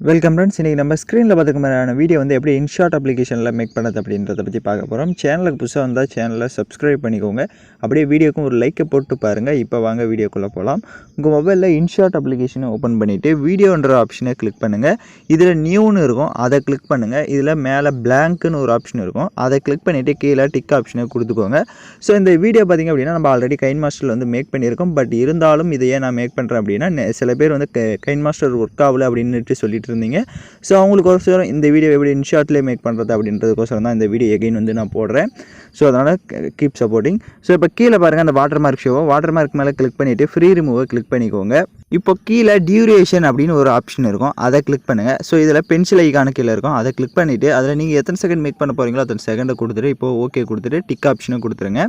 Welcome friends. இன்றைக்கி நம்ம ஸ்க்ரீனில் பார்த்துக்க மாதிரியான வீடியோ வந்து எப்படி இன்ஷாட் அப்ளிகேஷனில் மேக் பண்ணது அப்படின்றத பற்றி பார்க்க போகிறோம். சேனலுக்கு புதுசாக வந்தால் சேனலை சப்ஸ்கிரைப் பண்ணிக்கோங்க. அப்படியே வீடியோக்கும் ஒரு லைக்கை போட்டு பாருங்கள். இப்போ வாங்க வீடியோக்குள்ளே போகலாம். உங்கள் மொபைலில் இன்ஷாட் அப்ளிகேஷனை ஓப்பன் பண்ணிவிட்டு வீடியோன்ற ஆப்ஷனை கிளிக் பண்ணுங்கள். இதில் நியூன்னு இருக்கும், அதை கிளிக் பண்ணுங்கள். இதில் மேலே பிளாங்க்னு ஒரு ஆப்ஷன் இருக்கும், அதை கிளிக் பண்ணிவிட்டு கீழே டிக் ஆப்ஷனை கொடுத்துக்கோங்க. ஸோ இந்த வீடியோ பார்த்திங்க அப்படின்னா நம்ம ஆல்ரெடி கைன் மாஸ்டரில் வந்து மேக் பண்ணியிருக்கோம். பட் இருந்தாலும் இதை ஏன் நான் மேக் பண்ணுறேன் அப்படின்னா சில பேர் வந்து கைன் மாஸ்டர் ஒர்க் ஆகலை அப்படின்ட்டு சொல்லிட்டு இருந்தீங்க. ஸோ அவங்களுக்கோசரம் இந்த வீடியோ எப்படி இன்ஷாட்லேயே மேக் பண்ணுறது அப்படின்றதுக்கோசரம் தான் இந்த வீடியோ எகைன் வந்து நான் போடுறேன். ஸோ அதனால் கீப் சப்போர்ட்டிங். ஸோ இப்போ கீழே பாருங்கள், அந்த வாட்டர் மார்க் ஷோவை வாட்டர் மார்க் மேலே கிளிக் பண்ணிவிட்டு ஃப்ரீ ரிமூவை கிளிக் பண்ணிக்கோங்க. இப்போ கீழே டியூரேஷன் அப்படின்னு ஒரு ஆப்ஷன் இருக்கும், அதை கிளிக் பண்ணுங்கள். ஸோ இதில் பென்சில் ஐக்கான கீழே இருக்கும், அதை கிளிக் பண்ணிவிட்டு அதில் நீங்கள் எத்தனை செகண்ட் மேக் பண்ண போகிறீங்களோ அத்தனை செகண்டை கொடுத்துட்டு இப்போ ஓகே கொடுத்துட்டு டிக் ஆப்ஷனை கொடுத்துருங்க.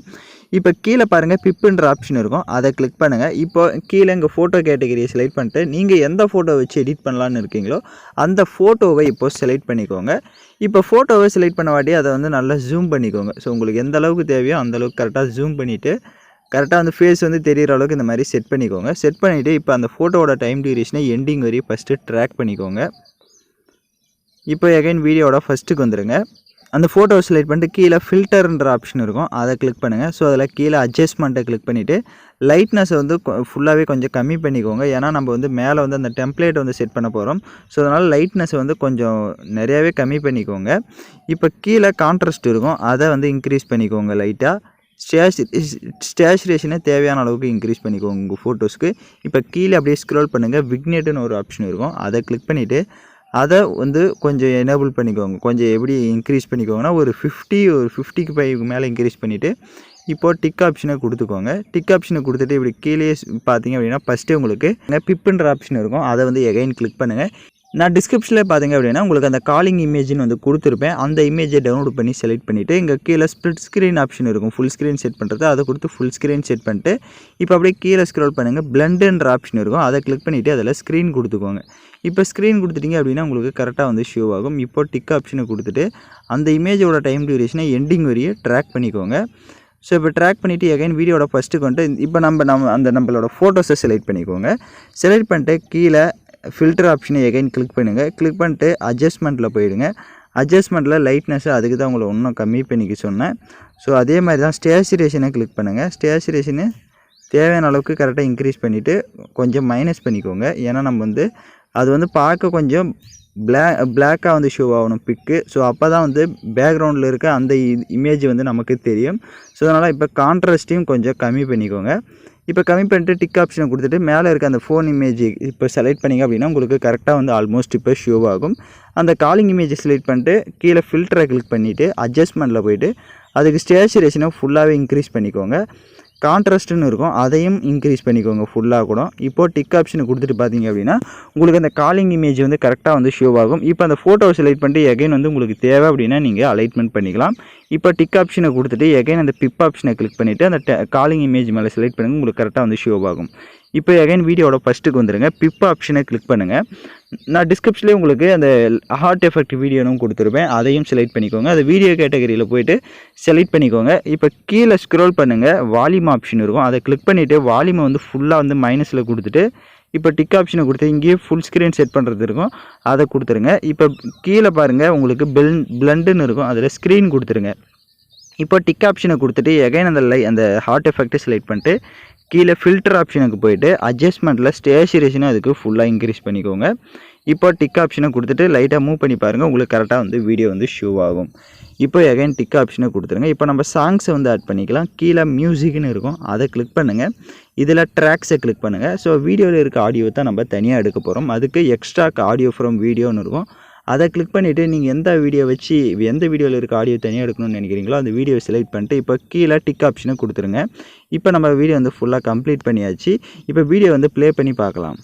இப்போ கீழே பாருங்கள் பிப்புன்ற ஆப்ஷன் இருக்கும், அதை கிளிக் பண்ணுங்கள். இப்போ கீழே இங்கே ஃபோட்டோ கேட்டகரியை செலக்ட் பண்ணிட்டு நீங்கள் எந்த ஃபோட்டோ வச்சு எடிட் பண்ணலான்னு இருக்கீங்களோ அந்த ஃபோட்டோவை இப்போ செலக்ட் பண்ணிக்கோங்க. இப்போ ஃபோட்டோவை செலக்ட் பண்ண வாட்டி அதை வந்து நல்லா ஜூம் பண்ணிக்கோங்க. ஸோ உங்களுக்கு எந்த அளவுக்கு தேவையோ அந்தளவுக்கு கரெக்டாக ஜூம் பண்ணிவிட்டு கரெக்டாக அந்த ஃபேஸ் வந்து தெரிகிற அளவுக்கு இந்த மாதிரி செட் பண்ணிக்கோங்க. செட் பண்ணிவிட்டு இப்போ அந்த ஃபோட்டோவோட டைம் டியூரேஷனை எண்டிங் வரையும் ஃபஸ்ட்டு ட்ராக் பண்ணிக்கோங்க. இப்போ எகைன் வீடியோட ஃபஸ்ட்டுக்கு வந்துடுங்க. அந்த ஃபோட்டோவை செலக்ட் பண்ணிட்டு கீழே ஃபில்டர்ன்ற ஆப்ஷன் இருக்கும், அதை கிளிக் பண்ணுங்கள். ஸோ அதில் கீழே அட்ஜஸ்ட்மெண்ட்டை கிளிக் பண்ணிவிட்டு லைட்னஸை வந்து ஃபுல்லாகவே கொஞ்சம் கம்மி பண்ணிக்கோங்க. ஏன்னா நம்ம வந்து மேலே வந்து அந்த டெம்ப்ளேட் வந்து செட் பண்ண போகிறோம். ஸோ அதனால் லைட்னஸை வந்து கொஞ்சம் நிறையாவே கம்மி பண்ணிக்கோங்க. இப்போ கீழே கான்ட்ராஸ்ட் இருக்கும், அதை வந்து இன்க்ரீஸ் பண்ணிக்கோங்க லைட்டாக. ஸ்டேச்சுரேஷனை தேவையான அளவுக்கு இன்க்ரீஸ் பண்ணிக்கோங்க உங்கள் ஃபோட்டோஸ்க்கு. இப்போ கீழே அப்படியே ஸ்க்ரோல் பண்ணுங்கள், விக்னேட்டுன்னு ஒரு ஆப்ஷன் இருக்கும், அதை கிளிக் பண்ணிவிட்டு அதை வந்து கொஞ்சம் எனேபிள் பண்ணிக்கோங்க. கொஞ்சம் எப்படி இன்க்ரீஸ் பண்ணிக்கோங்கன்னா ஒரு 50க்கு 5 மேலே இன்க்ரீஸ் பண்ணிவிட்டு இப்போது டிக் ஆப்ஷனை கொடுத்துக்கோங்க. டிக் ஆப்ஷனை கொடுத்துட்டு இப்படி கீழே பார்த்தீங்க அப்படின்னா ஃபஸ்ட்டு உங்களுக்கு பிப்புன்ற ஆப்ஷன் இருக்கும், அதை வந்து எகைன் கிளிக் பண்ணுங்கள். நான் டிஸ்கிரிப்ஷனில் பார்த்தீங்க அப்படின்னா உங்களுக்கு அந்த காலிங் இமேஜ்னு வந்து கொடுத்துருப்பேன். அந்த இமேஜை டவுன்லோட் பண்ணி செலக்ட் பண்ணிவிட்டு இங்கே கீழே ஸ்ப்ளிட் ஸ்க்ரீன் ஆப்ஷன் இருக்கும், ஃபுல் ஸ்க்ரீன் செட் பண்ணுறது, அதை கொடுத்து ஃபுல் ஸ்க்ரீன் செட் பண்ணிட்டு இப்போ அப்படியே கீழே ஸ்க்ரோல் பண்ணுங்கள், பிளண்டுன்ற ஆப்ஷன் இருக்கும், அதை கிளிக் பண்ணிவிட்டு அதில் ஸ்க்ரீன் கொடுத்துக்கோங்க. இப்போ ஸ்க்ரீன் கொடுத்துட்டிங்க அப்படின்னா உங்களுக்கு கரெக்டாக வந்து ஷோ ஆகும். இப்போ டிக் ஆப்ஷனை கொடுத்துட்டு அந்த இமேஜோட டைம் டியூரேஷனை எண்டிங் வரையே ட்ராக் பண்ணிக்கோங்க. ஸோ இப்போ ட்ராக் பண்ணிவிட்டு எகைன் வீடியோட ஃபஸ்ட்டுக்கு வந்துட்டு இப்போ நம்மளோட ஃபோட்டோஸை செலக்ட் பண்ணிக்கோங்க. செலக்ட் பண்ணிட்டு கீழே ஃபில்டர் ஆப்ஷனை எகைன் கிளிக் பண்ணுங்கள். கிளிக் பண்ணிட்டு அட்ஜஸ்ட்மெண்ட்டில் போயிடுங்க. அட்ஜஸ்ட்மெண்ட்டில் லைட்னஸை அதுக்கு தான் உங்களை இன்னும் கம்மி பண்ணிக்க சொன்னேன். ஸோ அதே மாதிரி தான் ஸ்டேச்சுரேஷனை கிளிக் பண்ணுங்கள். ஸ்டேச்சுரேஷனு தேவையான அளவுக்கு கரெக்டாக இன்க்ரீஸ் பண்ணிவிட்டு கொஞ்சம் மைனஸ் பண்ணிக்கோங்க. ஏன்னா நம்ம வந்து அது வந்து பார்க்க கொஞ்சம் பிளாக்காக வந்து ஷோ ஆகணும் பிக்கு. ஸோ அப்போ தான் வந்து பேக்ரவுண்டில் இருக்க அந்த இமேஜ் வந்து நமக்கு தெரியும். ஸோ அதனால் இப்போ கான்ட்ராஸ்ட்டையும் கொஞ்சம் கம்மி பண்ணிக்கோங்க. இப்போ கம்மி பண்ணிட்டு டிக் ஆப்ஷனை கொடுத்துட்டு மேலே இருக்க அந்த ஃபோன் இமேஜ் இப்போ செலக்ட் பண்ணிங்க அப்படின்னா உங்களுக்கு கரெக்டாக வந்து ஆல்மோஸ்ட் இப்போ ஷோ ஆகும். அந்த காலிங் இமேஜை செலக்ட் பண்ணிட்டு கீழே ஃபில்டரை கிளிக் பண்ணிவிட்டு அட்ஜஸ்ட்மெண்ட்டில் போய்ட்டு அதுக்கு ஸ்டேச்சுரேஷனை ஃபுல்லாகவே இன்க்ரீஸ் பண்ணிக்கோங்க. கான்ட்ராஸ்ட்டுன்னு இருக்கும், அதையும் இன்க்ரீஸ் பண்ணிக்கோங்க ஃபுல்லாக கூட. இப்போது டிக் ஆப்ஷனை கொடுத்துட்டு பார்த்தீங்க அப்படின்னா உங்களுக்கு அந்த காலிங் இமேஜ் வந்து கரெக்டாக வந்து ஷோ ஆகும். இப்போ அந்த ஃபோட்டோவை செலக்ட் பண்ணிட்டு எகைன் வந்து உங்களுக்கு தேவை அப்படின்னா நீங்கள் அலைட்மெண்ட் பண்ணிக்கலாம். இப்போ டிக் ஆப்ஷனை கொடுத்துட்டு எகைன் அந்த பிப் ஆப்ஷனை கிளிக் பண்ணிவிட்டு அந்த காலிங் இமேஜ் மேலே செலக்ட் பண்ணுங்கள், உங்களுக்கு கரெக்டாக வந்து ஷோ ஆகும். இப்போ எகைன் வீடியோட ஃபஸ்ட்டுக்கு வந்துடுங்க, பிப் ஆப்ஷனை கிளிக் பண்ணுங்கள். நான் டிஸ்கிரிப்ஷன்லேயே உங்களுக்கு அந்த ஹார்ட் எஃபெக்ட் வீடியோனும் கொடுத்துருப்பேன், அதையும் செலக்ட் பண்ணிக்கோங்க. அந்த வீடியோ கேட்டகரியில் போய்ட்டு செலக்ட் பண்ணிக்கோங்க. இப்போ கீழே ஸ்க்ரோல் பண்ணுங்கள், வால்யூம் ஆப்ஷன் இருக்கும், அதை கிளிக் பண்ணிவிட்டு வால்யூமை வந்து ஃபுல்லாக வந்து மைனஸில் கொடுத்துட்டு இப்போ டிக் ஆப்ஷனை கொடுத்து இங்கேயே ஃபுல் ஸ்க்ரீன் செட் பண்ணுறது இருக்கும், அதை கொடுத்துருங்க. இப்போ கீழே பாருங்கள் உங்களுக்கு பிளண்டுன்னு இருக்கும், அதில் ஸ்க்ரீன் கொடுத்துருங்க. இப்போ டிக் ஆப்ஷனை கொடுத்துட்டு எகைன் அந்த ஹார்ட் எஃபெக்ட்டை செலக்ட் பண்ணிட்டு கீழே ஃபில்டர் ஆப்ஷனுக்கு போய்ட்டு அட்ஜஸ்ட்மெண்ட்டில் ஸ்டேச்சுரேஷனை அதுக்கு ஃபுல்லாக இன்க்ரீஸ் பண்ணிக்கோங்க. இப்போ டிக் ஆப்ஷனை கொடுத்துட்டு லைட்டாக மூவ் பண்ணி பாருங்கள், உங்களுக்கு கரெக்டாக வந்து வீடியோ வந்து ஷோ ஆகும். இப்போ எகைன் டிக் ஆப்ஷனை கொடுத்துருங்க. இப்போ நம்ம சாங்ஸை வந்து ஆட் பண்ணிக்கலாம். கீழே மியூசிக்னு இருக்கும், அதை கிளிக் பண்ணுங்கள். இதில் ட்ராக்ஸை கிளிக் பண்ணுங்கள். ஸோ வீடியோவில் இருக்க ஆடியோ தான் நம்ம தனியாக எடுக்க போகிறோம். அதுக்கு எக்ஸ்ட்ரா ஆடியோ ஃப்ரம் வீடியோன்னு இருக்கும், அதை கிளிக் பண்ணிவிட்டு நீங்கள் எந்த வீடியோவில் இருக்க ஆடியோ தனியாக எடுக்கணும்னு நினைக்கிறீங்களோ அந்த வீடியோவை செலக்ட் பண்ணிட்டு இப்போ கீழே டிக் ஆப்ஷனை கொடுத்துருங்க. இப்போ நம்ம வீடியோ வந்து ஃபுல்லாக கம்ப்ளீட் பண்ணியாச்சு. இப்போ வீடியோ வந்து ப்ளே பண்ணி பார்க்கலாம்.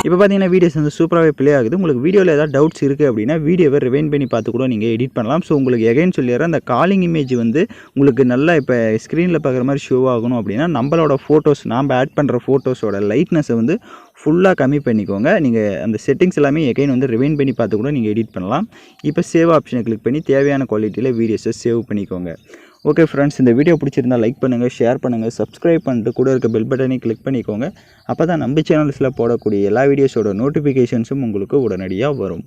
இப்போ பார்த்தீங்கன்னா வீடியோஸ் வந்து சூப்பராகவே ப்ளே ஆகுது. உங்களுக்கு வீடியோவில் ஏதாவது டவுட்ஸ் இருக்குது அப்படின்னா வீடியோவை ரிவைண்ட் பண்ணி பார்த்து கூட நீங்கள் எடிட் பண்ணலாம். ஸோ உங்களுக்கு எகைன் சொல்லிடுறேன், அந்த காலிங் இமேஜ் வந்து உங்களுக்கு நல்லா இப்போ ஸ்க்ரீனில் பார்க்குற மாதிரி ஷோ ஆகணும் அப்படின்னா நம்மளோட ஃபோட்டோஸ் நாம் ஆட் பண்ணுற ஃபோட்டோஸோட லைட்னஸை வந்து ஃபுல்லாக கம்மி பண்ணிக்கோங்க. நீங்கள் அந்த செட்டிங்ஸ் எல்லாமே எகைன் வந்து ரிவைண்ட் பண்ணி பார்த்து கூட நீங்கள் எடிட் பண்ணலாம். இப்போ சேவ் ஆப்ஷனை கிளிக் பண்ணி தேவையான குவாலிட்டியில் வீடியோஸை சேவ் பண்ணிக்கோங்க. ஓகே ஃப்ரெண்ட்ஸ், இந்த வீடியோ பிடிச்சிருந்தால் லைக் பண்ணுங்கள், ஷேர் பண்ணுங்கள், சப்ஸ்கிரைப் பண்ணிட்டு கூட இருக்க பெல் பட்டனையும் கிளிக் பண்ணிக்கோங்க. அப்போ தான் நம்ம சேனல்ஸில் போடக்கூடிய எல்லா வீடியோஸோட நோட்டிஃபிகேஷன்ஸும் உங்களுக்கு உடனடியாக வரும்.